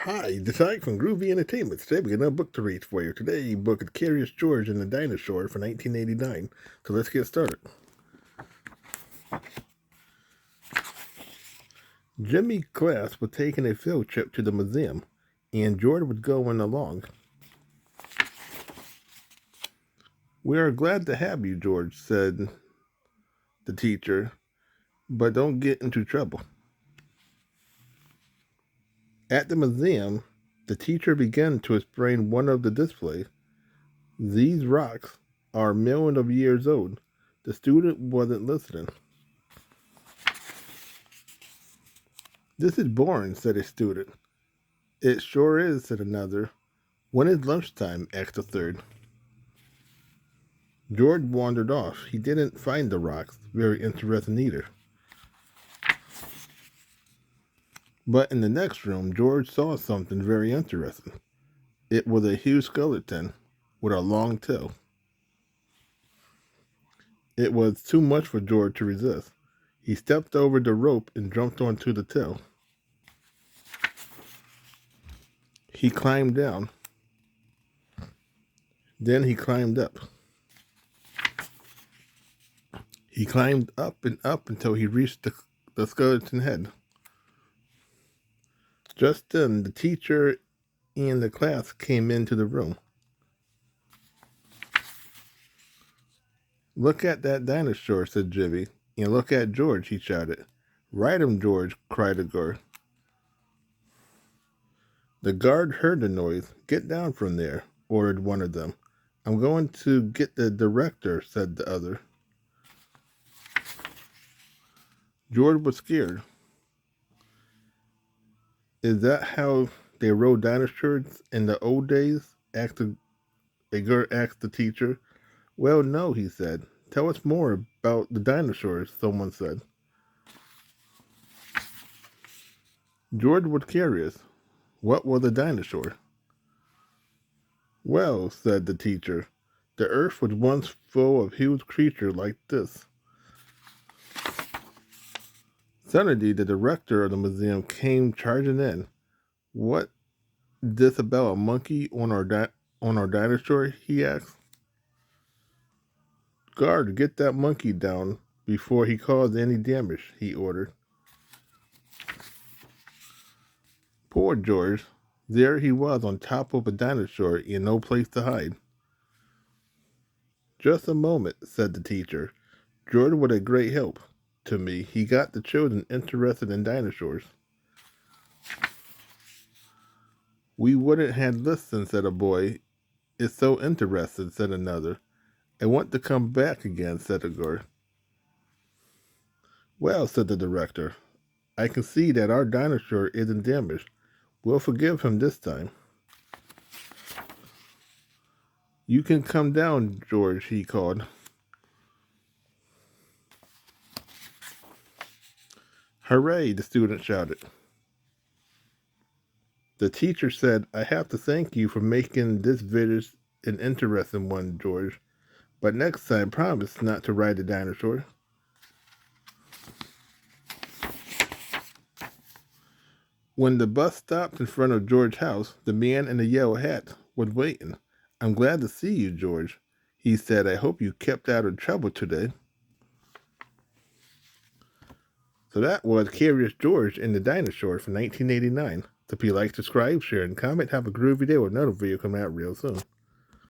Hi, this is Ike from Groovy Entertainment. Today we got another book to read for you. Today, book is Curious George and the Dinosaur for 1989. So let's get started. Jimmy's class was taking a field trip to the museum, and George was going along. We are glad to have you, George, said the teacher, but don't get into trouble. At the museum, the teacher began to explain one of the displays. These rocks are millions of years old. The student wasn't listening. This is boring, said a student. It sure is, said another. When is lunchtime? Asked a third. George wandered off. He didn't find the rocks very interesting either. But in the next room, George saw something very interesting. It was a huge skeleton with a long tail. It was too much for George to resist. He stepped over the rope and jumped onto the tail. He climbed down. Then he climbed up. He climbed up and up until he reached the skeleton head. Just then, the teacher and the class came into the room. Look at that dinosaur, said Jimmy. And look at George, he shouted. Ride him, George, cried the guard. The guard heard the noise. Get down from there, ordered one of them. I'm going to get the director, said the other. George was scared. Is that how they rode dinosaurs in the old days? A girl asked the teacher. Well, no, he said. Tell us more about the dinosaurs, someone said. George was curious. What was a dinosaur? Well, said the teacher, the earth was once full of huge creatures like this. Suddenly, the director of the museum came charging in. What this about a monkey on our dinosaur? He asked. Guard, get that monkey down before he caused any damage, he ordered. Poor George. There he was on top of a dinosaur and no place to hide. Just a moment, said the teacher. George was a great help to me. He got the children interested in dinosaurs. We wouldn't have listened, said a boy. It's so interesting, said another. I want to come back again, said a girl. Well, said the director, I can see that our dinosaur isn't damaged. We'll forgive him this time. You can come down, George, he called. Hooray, the student shouted. The teacher said, I have to thank you for making this video an interesting one, George. But next time, promise not to ride the dinosaur. When the bus stopped in front of George's house, the man in the yellow hat was waiting. I'm glad to see you, George. He said, I hope you kept out of trouble today. So that was Curious George and the Dinosaur from 1989. So if you like, subscribe, share, and comment, have a groovy day with another video coming out real soon.